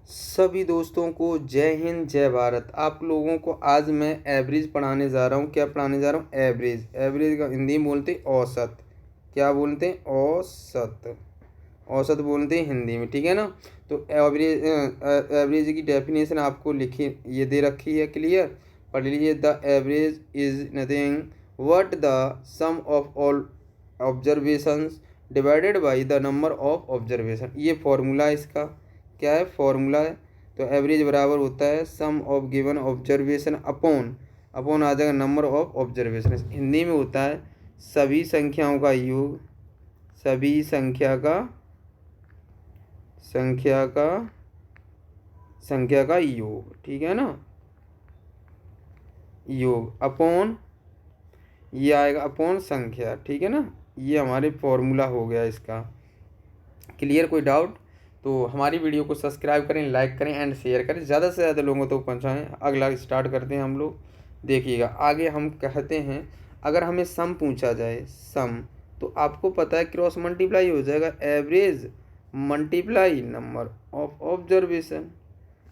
सभी दोस्तों को जय हिंद जय भारत। आप लोगों को आज मैं एवरेज पढ़ाने जा रहा हूँ। क्या पढ़ाने जा रहा हूँ? एवरेज। एवरेज का हिंदी में बोलते हैं औसत। क्या बोलते हैं? औसत। औसत बोलते हैं हिंदी में, ठीक है ना। तो एवरेज एवरेज की डेफिनेशन आपको लिखी ये दे रखी है, क्लियर पढ़ लीजिए। The average is nothing what the sum of all observations divided by the number of observation. ये फॉर्मूला है इसका। क्या है? फॉर्मूला है। तो एवरेज बराबर होता है sum of given observation upon upon आ जाएगा नंबर ऑफ ऑब्जर्वेशन। हिंदी में होता है सभी संख्याओं का योग, सभी संख्या का योग, ठीक है ना। योग अपॉन ये आएगा अपॉन संख्या, ठीक है ना। ये हमारे फॉर्मूला हो गया इसका। क्लियर? कोई डाउट? तो हमारी वीडियो को सब्सक्राइब करें, लाइक करें एंड शेयर करें, ज़्यादा से ज़्यादा लोगों तक पहुँचाएं। अगला स्टार्ट करते हैं हम लोग। देखिएगा आगे हम कहते हैं, अगर हमें सम पूछा जाए, सम, तो आपको पता है क्रॉस मल्टीप्लाई हो जाएगा average multiply number of observation.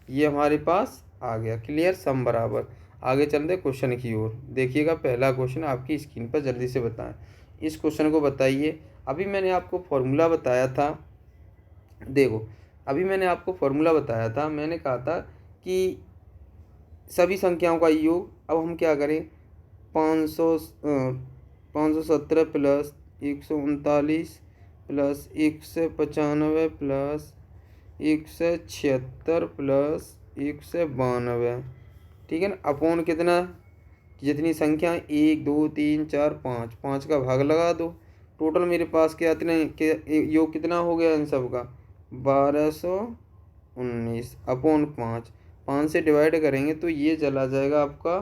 ये हमारे पास आ गया। क्लियर? सम बराबर। आगे चलते क्वेश्चन की ओर। देखिएगा पहला क्वेश्चन आपकी स्क्रीन पर, जल्दी से बताएं। इस क्वेश्चन को बताइए। अभी मैंने आपको फॉर्मूला बताया था। देखो अभी मैंने आपको फॉर्मूला बताया था। मैंने कहा था कि सभी संख्याओं का योग। अब हम क्या करें? 517 प्लस 139 प्लस 195 प्लस 176 प्लस 192, ठीक है ना। अपॉन कितना? जितनी संख्या 1 2 3 4 5, 5 का भाग लगा दो। टोटल मेरे पास क्या इतने के योग कितना हो गया इन सब का? 1219 अपॉन 5। 5 से डिवाइड करेंगे तो ये चला जाएगा आपका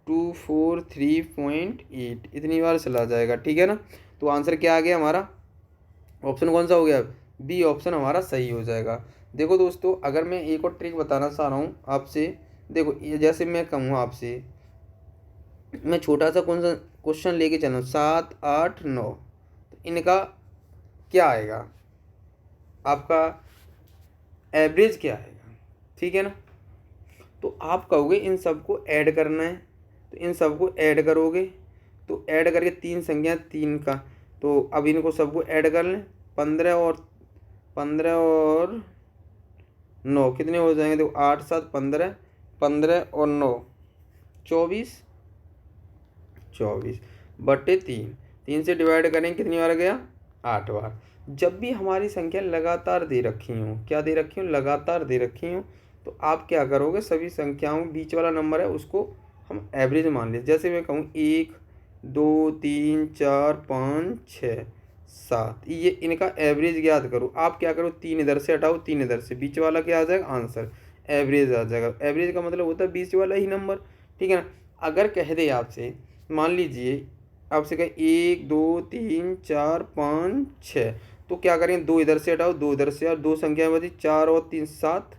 243.8, इतनी बार चला जाएगा, ठीक है ना। तो आंसर क्या आ गया हमारा? ऑप्शन कौन सा हो गया? बी ऑप्शन हमारा सही हो जाएगा। देखो दोस्तों, अगर मैं एक और ट्रिक बताना चाह रहा हूँ आपसे। देखो ये जैसे मैं कहूँ आपसे, मैं छोटा सा कौन सा क्वेश्चन लेके चलूँ, 7 8 9, तो इनका क्या आएगा? आपका एवरेज क्या आएगा, ठीक है ना। तो आप कहोगे इन सबको ऐड करना है, तो इन सबको ऐड करोगे, तो ऐड करके तीन संख्या, तीन का, तो अब इनको सबको ऐड कर लें। 15 और 9 कितने हो जाएंगे? देखो 8 7 15, 15 और 9 24, 24/3। 3 से डिवाइड करें कितनी बार गया? 8 बार। जब भी हमारी संख्या लगातार दे रखी हो, क्या दे रखी हो? लगातार दे रखी हो, तो आप क्या करोगे? सभी संख्याओं बीच वाला नंबर है उसको हम एवरेज मान लें। जैसे मैं कहूँ 1 2 3 4 5 6 7, ये इनका एवरेज ज्ञात करो। आप क्या करो? 3 इधर से हटाओ, 3 इधर से, बीच वाला क्या आ जाएगा? आंसर एवरेज आ जाएगा। एवरेज का मतलब होता है बीच वाला ही नंबर, ठीक है ना। अगर कह दे आपसे, मान लीजिए आपसे कहे 1 2 3 4 5 6, तो क्या करें? 2 इधर से हटाओ, 2 इधर से, और 2 संख्याएं बची, 4 और 3 7,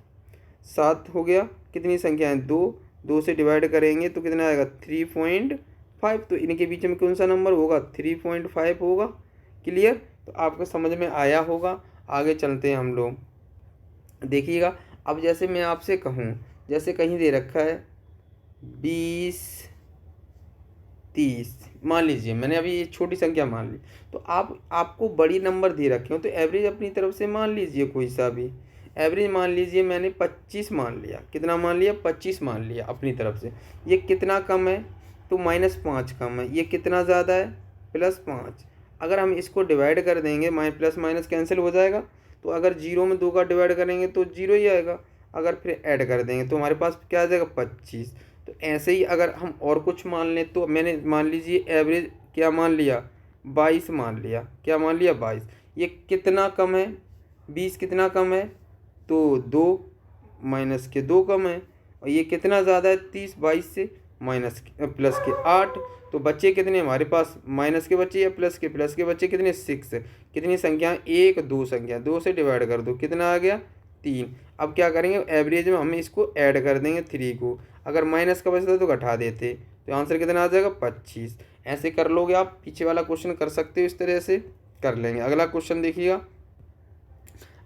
7 हो गया। कितनी संख्याएं? 2, 2 से डिवाइड करेंगे तो कितना आएगा? 3.5। तो इनके बीच में कौन सा नंबर होगा? 3.5 होगा। क्लियर? तो आपको समझ में आया होगा। आगे चलते हैं हम लोग। देखिएगा अब जैसे मैं आपसे कहूँ, जैसे कहीं दे रखा है 20 30, मान लीजिए मैंने अभी ये छोटी संख्या मान ली, तो आपको बड़ी नंबर दे रखे हो तो एवरेज अपनी तरफ से मान लीजिए कोई सा भी। एवरेज मान लीजिए मैंने 25 मान लिया। कितना मान लिया? 25 मान लिया अपनी तरफ से। ये कितना कम है? तो -5 कम है। ये कितना ज़्यादा है? +5। अगर हम इसको डिवाइड कर देंगे, प्लस माइनस कैंसिल हो जाएगा, तो अगर जीरो में 2 का डिवाइड करेंगे तो जीरो ही आएगा। अगर फिर ऐड कर देंगे तो हमारे पास क्या आ जाएगा? 25। तो ऐसे ही अगर हम और कुछ मान लें, तो मैंने मान लीजिए एवरेज क्या मान लिया? 22 मान लिया। क्या मान लिया? 22। ये कितना कम है? 20 कितना कम है? तो 2 माइनस के 2 कम है। और ये कितना ज़्यादा है? 30 22 से, प्लस के 8। तो बच्चे कितने हमारे पास? माइनस के बच्चे या प्लस के बच्चे कितने? 6। कितनी संख्या? 1 2 संख्या, 2 से डिवाइड कर दो, कितना आ गया? 3। अब क्या करेंगे? एवरेज में हम इसको ऐड कर देंगे 3 को। अगर माइनस का बचता तो घटा देते, तो आंसर कितना आ जाएगा? 25। ऐसे कर लोगे आप। पीछे वाला क्वेश्चन कर सकते हो इस तरह से, कर लेंगे। अगला क्वेश्चन देखिएगा।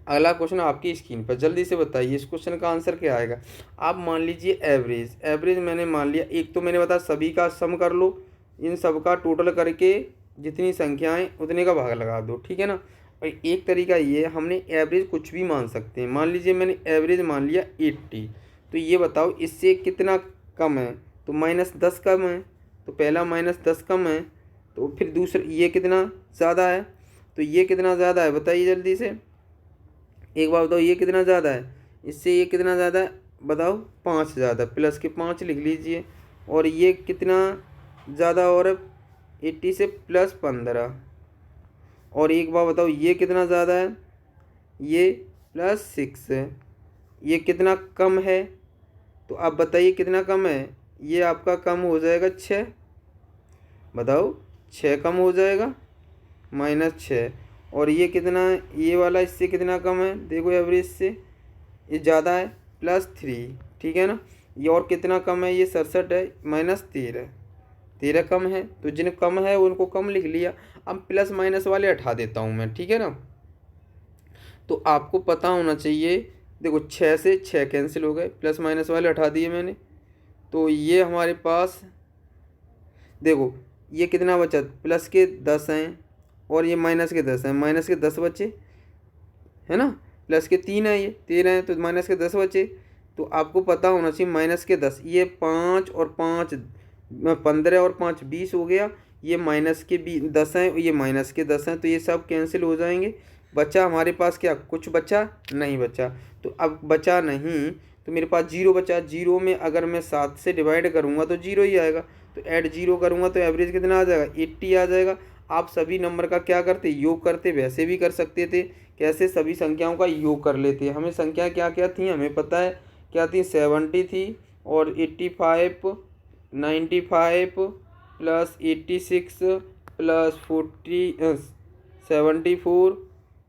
अगला क्वेश्चन आपकी स्क्रीन पर, जल्दी से बताइए इस क्वेश्चन का आंसर क्या आएगा। आप मान लीजिए एवरेज, एवरेज मैंने मान लिया, एक तो मैंने बताया सभी का सम कर लो, इन सब का टोटल करके जितनी संख्याएं उतने का भाग लगा दो, ठीक है ना। और एक तरीका ये है, हमने एवरेज कुछ भी मान सकते हैं। मान लीजिए मैंने एवरेज मान लिया 80, तो ये बताओ इससे कितना कम है, तो -10 कम है, तो पहला -10 कम है, तो फिर दूसरा ये कितना ज़्यादा है, तो ये कितना ज़्यादा है बताइए जल्दी से, एक बार बताओ ये कितना ज़्यादा है, इससे ये कितना ज़्यादा है बताओ, 5 ज़्यादा, प्लस के 5 लिख लीजिए। और ये कितना ज़्यादा और 80 से +15, और एक बार बताओ ये कितना ज़्यादा है, ये +6 है। ये कितना कम है, तो आप बताइए कितना कम है, ये आपका कम हो जाएगा 6, बताओ 6 कम हो जाएगा, -6। और ये कितना है, ये वाला इससे कितना कम है, देखो एवरेज से ये ज़्यादा है, +3, ठीक है ना। ये और कितना कम है, ये 67 है, -13, 13 कम है, तो जिन कम है उनको कम लिख लिया। अब प्लस माइनस वाले हटा देता हूँ मैं, ठीक है ना। तो आपको पता होना चाहिए, देखो 6 से 6 कैंसिल हो गए, प्लस माइनस वाले हटा दिए मैंने, तो ये हमारे पास देखो ये कितना बचा, प्लस के 10 हैं और ये माइनस के 10 हैं, माइनस के 10 बचे, है ना, प्लस के 3 है, ये 13 है, तो माइनस के 10 बचे। तो आपको पता होना चाहिए -10, ये 5 और 5 15 और 5 20 हो गया, ये माइनस के 10 हैं, ये माइनस के 10 हैं, तो ये सब कैंसिल हो जाएंगे। बचा हमारे पास क्या, कुछ बचा नहीं बचा, तो अब बचा नहीं, तो मेरे पास 0 बचा। 0 में अगर मैं 7 से डिवाइड करूँगा तो 0 ही आएगा, तो ऐड 0 करूँगा तो एवरेज कितना आ जाएगा, 80 आ जाएगा। आप सभी नंबर का क्या करते, योग करते, वैसे भी कर सकते थे, कैसे, सभी संख्याओं का योग कर लेते। हमें संख्या क्या क्या थी हमें पता है, क्या थी, 70 थी और 85, 95 प्लस 86 प्लस 74,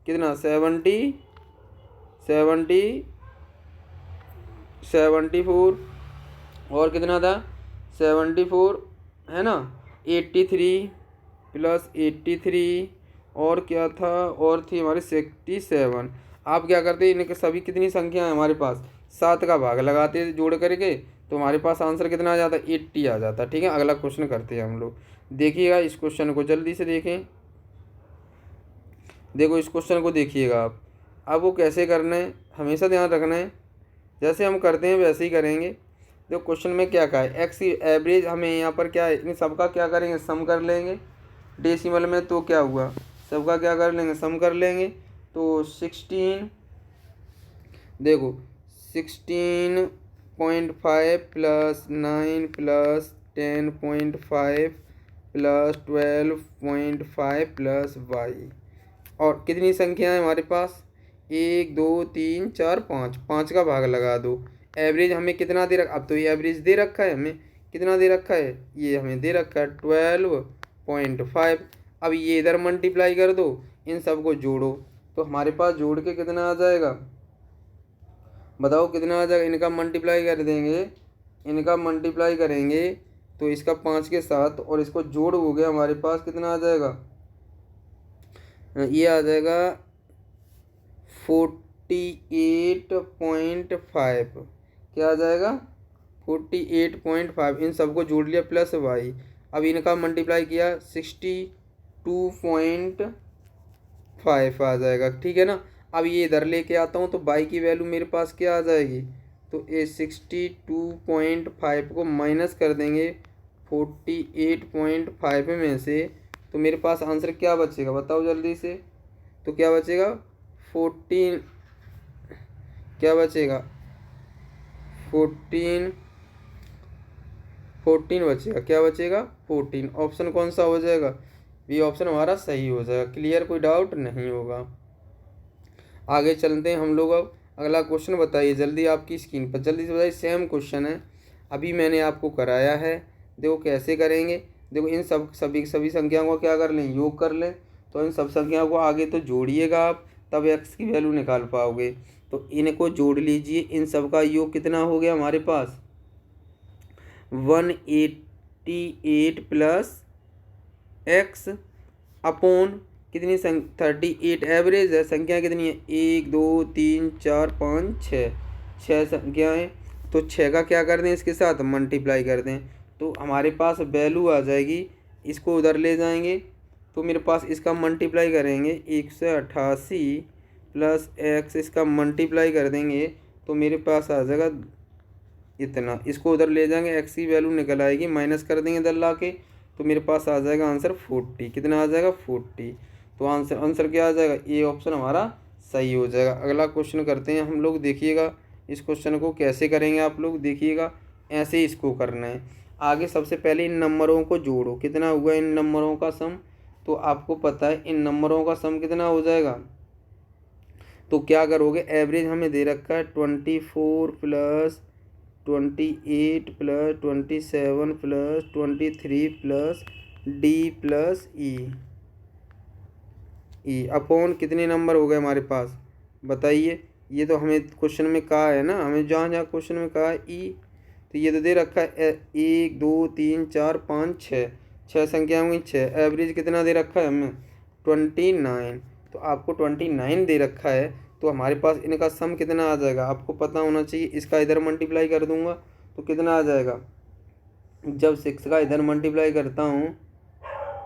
कितना 74 और कितना था 74, है ना, 83 प्लस 83 और क्या था, और थी हमारी 67। आप क्या करते, इनके सभी कितनी संख्या है हमारे पास, 7 का भाग लगाते जोड़ करके, तो हमारे पास आंसर कितना आ जाता, 80 आ जाता। ठीक है, अगला क्वेश्चन करते हैं हम लोग। देखिएगा इस क्वेश्चन को, जल्दी से देखें, देखो इस क्वेश्चन को देखिएगा आप। अब वो कैसे करना है, हमेशा ध्यान रखना है, जैसे हम करते हैं वैसे ही करेंगे। देखो क्वेश्चन में क्या कहा है, एक्स एवरेज, हमें यहाँ पर क्या है, इन सबका क्या करेंगे, सम कर लेंगे। डेसिमल में तो क्या हुआ, सबका क्या कर लेंगे, सम कर लेंगे। तो 16, देखो 16.5 plus 9 plus 10.5 plus 12.5 plus y, और कितनी संख्या है हमारे पास, 1 2 3 4 5, 5 का भाग लगा दो। एवरेज हमें कितना दे रखा, अब तो ये एवरेज दे रखा है हमें, कितना दे रखा है, ये हमें दे रखा है 12.5। अब ये इधर मल्टीप्लाई कर दो, इन सब को जोड़ो, तो हमारे पास जोड़ के कितना आ जाएगा, बताओ कितना आ जाएगा। इनका मल्टीप्लाई कर देंगे, इनका मल्टीप्लाई करेंगे तो इसका 5 के साथ, और इसको जोड़ हो गया, हमारे पास कितना आ जाएगा, ये आ जाएगा 48.5, क्या आ जाएगा 48.5। इन सबको जोड़ लिया प्लस वाई, अब इनका मल्टीप्लाई किया 62.5 आ जाएगा, ठीक है ना। अब ये इधर लेके आता हूँ तो बाई की वैल्यू मेरे पास क्या आ जाएगी, तो ये 62.5 को माइनस कर देंगे 48.5 में से, तो मेरे पास आंसर क्या बचेगा बताओ जल्दी से, तो क्या बचेगा 14, क्या बचेगा 14 बचेगा, क्या बचेगा 14। ऑप्शन कौन सा हो जाएगा, ये ऑप्शन हमारा सही हो जाएगा। क्लियर, कोई डाउट नहीं होगा। आगे चलते हैं हम लोग। अब अगला क्वेश्चन बताइए जल्दी, आपकी स्क्रीन पर जल्दी से बताइए, सेम क्वेश्चन है, अभी मैंने आपको कराया है। देखो कैसे करेंगे, देखो इन सभी संख्याओं को क्या कर लें, योग कर लें। तो इन सब संख्याओं को आगे तो जोड़िएगा आप, तब एक्स की वैल्यू निकाल पाओगे। तो इनको जोड़ लीजिए, इन सब का योग कितना हो गया हमारे पास 188 प्लस एक्स अपॉन कितनी 38 एवरेज है। संख्या कितनी है, 1 2 3 4 5 6, 6 संख्याएँ। तो 6 का क्या कर दें, इसके साथ मल्टीप्लाई कर दें, तो हमारे पास वैल्यू आ जाएगी। इसको उधर ले जाएंगे तो मेरे पास इसका मल्टीप्लाई करेंगे 188 प्लस एक्स, इसका मल्टीप्लाई कर देंगे तो मेरे पास आ जाएगा इतना। इसको उधर ले जाएंगे, एक्स की वैल्यू निकल आएगी, माइनस कर देंगे इधर ला के, तो मेरे पास आ जाएगा आंसर 40। कितना आ जाएगा, 40। तो आंसर क्या आ जाएगा, ये ऑप्शन हमारा सही हो जाएगा। अगला क्वेश्चन करते हैं हम लोग। देखिएगा इस क्वेश्चन को कैसे करेंगे आप लोग, देखिएगा ऐसे ही इसको करना है। आगे सबसे पहले इन नंबरों को जोड़ो, कितना हुआ इन नंबरों का सम, तो आपको पता है इन नंबरों का सम कितना हो जाएगा। तो क्या करोगे, एवरेज हमें दे रखा है 24 plus 28 plus 27 plus 23 plus D plus ई अपॉन कितने नंबर हो गए हमारे पास, बताइए। ये तो हमें क्वेश्चन में कहा है ना, हमें जहाँ जहाँ क्वेश्चन में कहा है ई, तो ये तो दे रखा है 1 2 3 4 5 6, 6 संख्या होंगी 6। एवरेज कितना दे रखा है हमें, 29। तो आपको 29 दे रखा है, तो हमारे पास इनका सम कितना आ जाएगा आपको पता होना चाहिए। इसका इधर मल्टीप्लाई कर दूंगा तो कितना आ जाएगा, जब 6 का इधर मल्टीप्लाई करता हूँ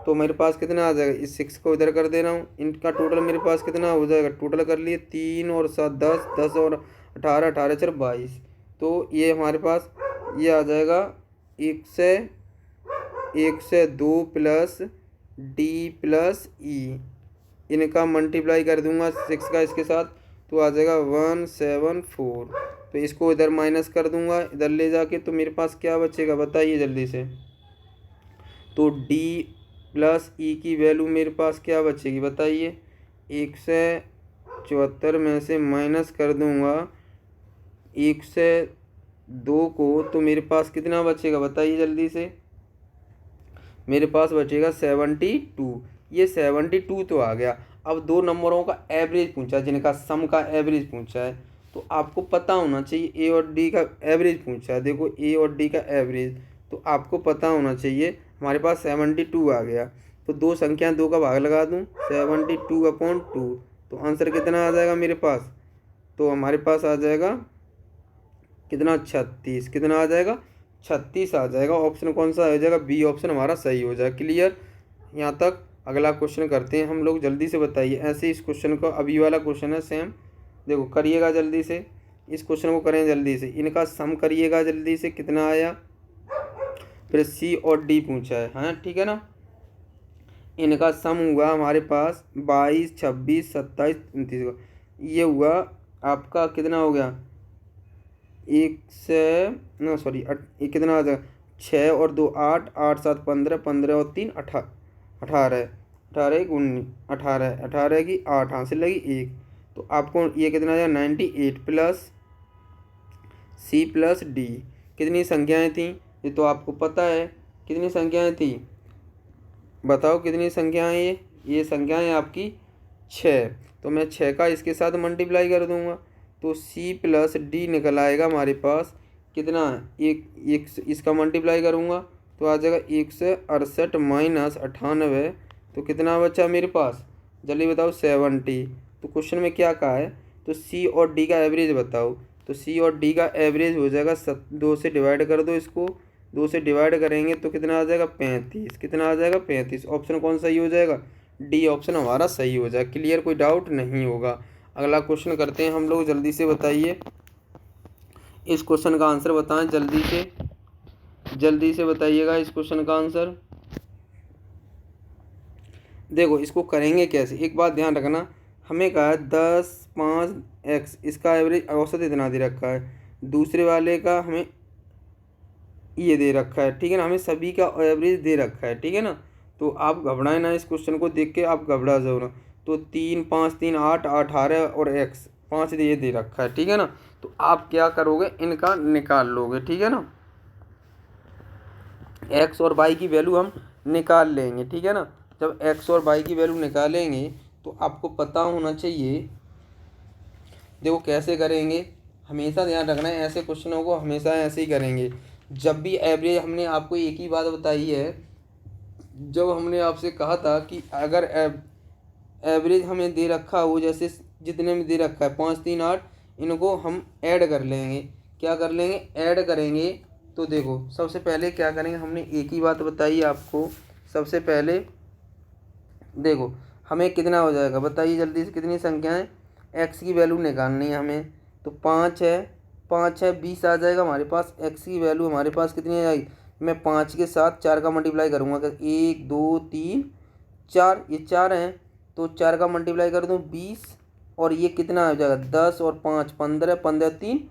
तो मेरे पास कितना आ जाएगा, इस 6 को इधर कर दे रहा हूँ, इनका टोटल मेरे पास कितना हो जाएगा, टोटल कर लिए 3 और 7 10, 10 और 18, 18 4 22। तो ये हमारे पास ये आ जाएगा 102 प्लस डी प्लस ई। इनका मल्टीप्लाई कर दूंगा 6 का इसके साथ, तो आ जाएगा 174। तो इसको इधर माइनस कर दूंगा इधर ले जाके, तो मेरे पास क्या बचेगा बताइए जल्दी से। तो डी प्लस ई की वैल्यू मेरे पास क्या बचेगी बताइए। 174 में से माइनस कर दूंगा 102 को, तो मेरे पास कितना बचेगा बताइए जल्दी से। मेरे पास बचेगा 72। ये 72 तो आ गया। अब दो नंबरों का एवरेज पूछा, जिनका सम का एवरेज पूछा है, तो आपको पता होना चाहिए ए और डी का एवरेज पूछा है। देखो ए और डी का एवरेज, तो आपको पता होना चाहिए। हमारे पास 72 आ गया, तो दो संख्या 2 का भाग लगा दूँ 72/2, तो आंसर कितना आ जाएगा मेरे पास। तो हमारे पास आ जाएगा कितना, 36। कितना आ जाएगा, 36 आ जाएगा। ऑप्शन कौन सा हो जाएगा, बी ऑप्शन हमारा सही हो जाएगा। क्लियर यहाँ तक। अगला क्वेश्चन करते हैं हम लोग, जल्दी से बताइए। ऐसे इस क्वेश्चन को, अभी वाला क्वेश्चन है सेम, देखो करिएगा जल्दी से। इस क्वेश्चन को करें जल्दी से, इनका सम करिएगा जल्दी से, कितना आया। फिर सी और डी पूछा है, हाँ ठीक है ना। इनका सम हुआ हमारे पास 22 26 27 29 का, ये हुआ आपका कितना हो गया, ये कितना आ जाएगा, 6 और 2 8, 8 7 15, 15 और 3 18, 18 1 19, 18 की 8 हासिल लगी 1। तो आपको ये कितना आ जाएगा 98 प्लस सी प्लस डी। कितनी संख्याएं थी, ये तो आपको पता है। कितनी संख्याएं थी बताओ, कितनी संख्याएं ये संख्याएं आपकी 6। तो मैं 6 का इसके साथ मल्टीप्लाई कर दूंगा, तो सी प्लस डी निकल आएगा हमारे पास कितना, एक इसका मल्टीप्लाई करूंगा तो आ जाएगा 168 माइनस 98, तो कितना बचा मेरे पास जल्दी बताओ, 70। तो क्वेश्चन में क्या कहा है, तो सी और डी का एवरेज बताओ। तो सी और डी का एवरेज हो जाएगा 2 से डिवाइड कर दो इसको, 2 से डिवाइड करेंगे तो कितना आ जाएगा 35। कितना आ जाएगा 35। ऑप्शन कौन सही हो जाएगा, डी ऑप्शन हमारा सही हो जाएगा। क्लियर, कोई डाउट नहीं होगा। अगला क्वेश्चन करते हैं हम लोग, जल्दी से बताइए। इस क्वेश्चन का आंसर बताएं जल्दी से बताइएगा इस क्वेश्चन का आंसर। देखो इसको करेंगे कैसे, एक बात ध्यान रखना। हमें कहा है 10 5 x, इसका एवरेज औसत इतना दे रखा है। दूसरे वाले का हमें ये दे रखा है, ठीक है ना, हमें सभी का एवरेज दे रखा है, ठीक है ना। तो आप घबराएं ना, इस क्वेश्चन को देख के आप घबरा जाओ ना। तो 3 5 3 8 18 और x 5 ये दे रखा है, ठीक है ना। तो आप क्या करोगे, इनका निकाल लोगे, ठीक है ना। x और y की वैल्यू हम निकाल लेंगे, ठीक है ना। जब x और y की वैल्यू निकालेंगे तो आपको पता होना चाहिए। देखो कैसे करेंगे, हमेशा ध्यान रखना है, ऐसे क्वेश्चनों को हमेशा ऐसे ही करेंगे। जब भी एवरेज, हमने आपको एक ही बात बताई है, जब हमने आपसे कहा था कि अगर एवरेज हमें दे रखा हो, जैसे जितने में दे रखा है 5 3 8, इनको हम ऐड कर लेंगे। क्या कर लेंगे? ऐड करेंगे। तो देखो सबसे पहले क्या करेंगे, हमने एक ही बात बताई आपको। सबसे पहले देखो हमें कितना हो जाएगा, बताइए जल्दी से, कितनी संख्या है, एक्स की वैल्यू निकालनी है हमें। तो 5 है, 5 है 20 आ जाएगा हमारे पास। एक्स की वैल्यू हमारे पास कितनी आ जाएगी, मैं 5 के साथ 4 का मल्टीप्लाई करूँगा, अगर 1 2 3 4, ये 4 हैं तो 4 का मल्टीप्लाई कर दूँ 20, और ये कितना आ जाएगा 10 और 5 15, 15 3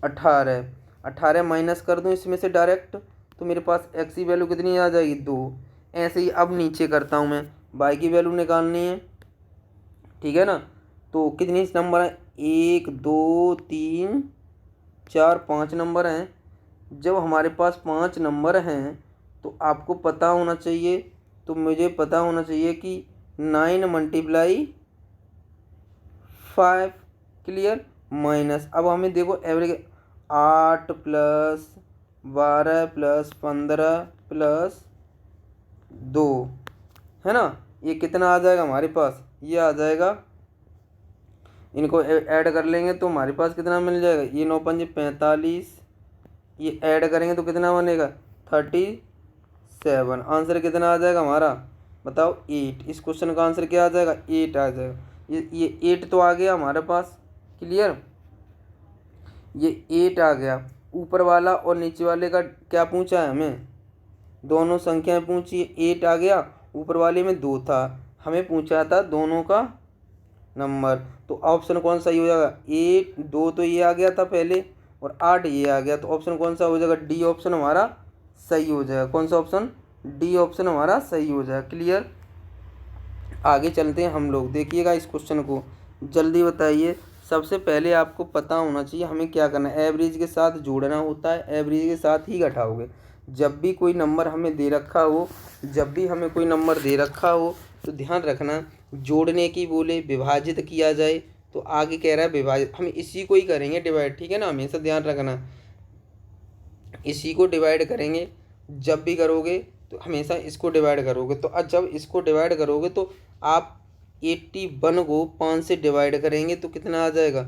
18, 18 माइनस कर दूँ इसमें से डायरेक्ट, तो मेरे पास एक्स की वैल्यू कितनी आ जाएगी 2। ऐसे ही अब नीचे करता हूँ मैं, वाई की वैल्यू निकालनी है, ठीक है ना। तो कितनी नंबर है, 1 2 3 4 5 नंबर हैं। जब हमारे पास 5 नंबर हैं तो आपको पता होना चाहिए, तो मुझे पता होना चाहिए कि 9 मल्टीप्लाई 5, क्लियर, माइनस। अब हमें देखो एवरेज 8 प्लस 12 प्लस 15 प्लस 2, है ना, ये कितना आ जाएगा हमारे पास, ये आ जाएगा। इनको ऐड कर लेंगे तो हमारे पास कितना मिल जाएगा, ये 9 पंजे 45, ये ऐड करेंगे तो कितना बनेगा 37। आंसर कितना आ जाएगा हमारा, बताओ 8। इस क्वेश्चन का आंसर क्या आ जाएगा, 8 आ जाएगा। ये 8 तो आ गया हमारे पास, क्लियर, ये 8 आ गया। ऊपर वाला और नीचे वाले का क्या पूछा है हमें, दोनों संख्याएं पूछी, 8 आ गया, ऊपर वाले में 2 था, हमें पूछा था दोनों का नंबर। तो ऑप्शन कौन सा ही हो जाएगा, 8 2 तो ये आ गया था पहले, और 8 ये आ गया, तो ऑप्शन कौन सा हो जाएगा, डी ऑप्शन हमारा सही हो जाएगा। कौन सा ऑप्शन, डी ऑप्शन हमारा सही हो जाएगा, क्लियर। आगे चलते हैं हम लोग, देखिएगा इस क्वेश्चन को, जल्दी बताइए। सबसे पहले आपको पता होना चाहिए हमें क्या करना है, एवरेज के साथ जोड़ना होता है, एवरेज के साथ ही घटाओगे। जब भी कोई नंबर हमें दे रखा हो, जब भी हमें कोई नंबर दे रखा हो तो ध्यान रखना, जोड़ने की बोले विभाजित किया जाए, तो आगे कह रहा है विभाजित, हम इसी को ही करेंगे डिवाइड, ठीक है ना, हमेशा ध्यान रखना, इसी को डिवाइड करेंगे। जब भी करोगे तो हमेशा इसको डिवाइड करोगे। तो अब जब इसको डिवाइड करोगे तो आप 81 को 5 से डिवाइड करेंगे तो कितना आ जाएगा,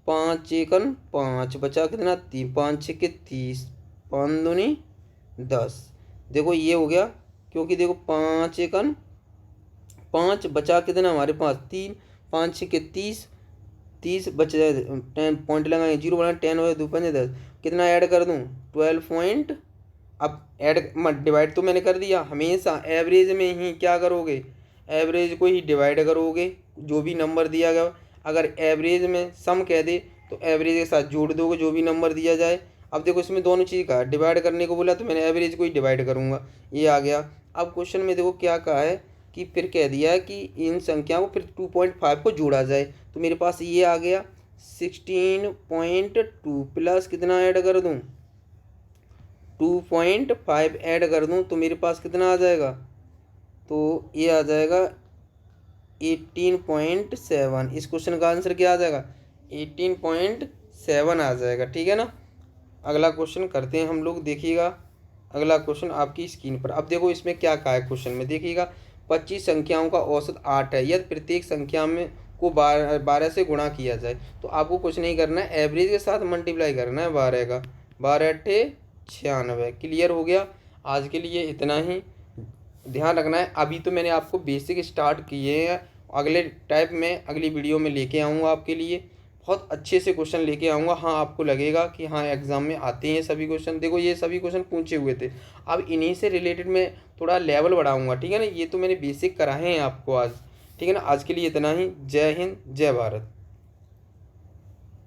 5 एकन 5 बचा कितना 3, 5 6 के 30, 5 दूनी 10। देखो ये हो गया, क्योंकि देखो 5 एकन 5 बचा कितना हमारे पास 3, 5 6 के 30, 30 बच जाए 10 पॉइंट लगाएंगे, 0 बना 10 हो 2 5 10, कितना ऐड कर दूँ 12 पॉइंट। अब ऐड डिवाइड तो मैंने कर दिया, हमेशा एवरेज में ही क्या करोगे, एवरेज को ही डिवाइड करोगे, जो भी नंबर दिया गया। अगर एवरेज में सम कह दे तो एवरेज के साथ जोड़ दोगे जो भी नंबर दिया जाए। अब देखो इसमें दोनों चीज़ का डिवाइड करने को बोला तो मैंने एवरेज को ही डिवाइड करूँगा, ये आ गया। अब क्वेश्चन में देखो क्या कहा है कि फिर कह दिया है कि इन संख्याओं को फिर 2.5 को जोड़ा जाए, तो मेरे पास ये आ गया 16.2 प्लस कितना ऐड कर दूँ 2.5 ऐड कर दूँ तो मेरे पास कितना आ जाएगा, तो ये आ जाएगा 18.7। इस क्वेश्चन का आंसर क्या आ जाएगा 18.7 आ जाएगा, ठीक है ना। अगला क्वेश्चन करते हैं हम लोग, देखिएगा अगला क्वेश्चन आपकी स्क्रीन पर। अब देखो इसमें क्या कहा है क्वेश्चन में, देखिएगा 25 संख्याओं का औसत 8 है, यदि प्रत्येक संख्या में को 12 से गुणा किया जाए, तो आपको कुछ नहीं करना है, एवरेज के साथ मल्टीप्लाई करना है 12 का, 12 अट्ठे 96। क्लियर हो गया। आज के लिए इतना ही, ध्यान रखना है। अभी तो मैंने आपको बेसिक स्टार्ट किए हैं, अगले टाइप में अगली वीडियो में लेके आऊँगा आपके लिए, बहुत अच्छे से क्वेश्चन लेके आऊँगा। हाँ आपको लगेगा कि हाँ एग्ज़ाम में आते हैं सभी क्वेश्चन, देखो ये सभी क्वेश्चन पूछे हुए थे, अब इन्हीं से रिलेटेड मैं थोड़ा लेवल बढ़ाऊँगा, ठीक है ना। ये तो मैंने बेसिक कराए हैं आपको आज, ठीक है ना। आज के लिए इतना ही, जय हिंद जय भारत।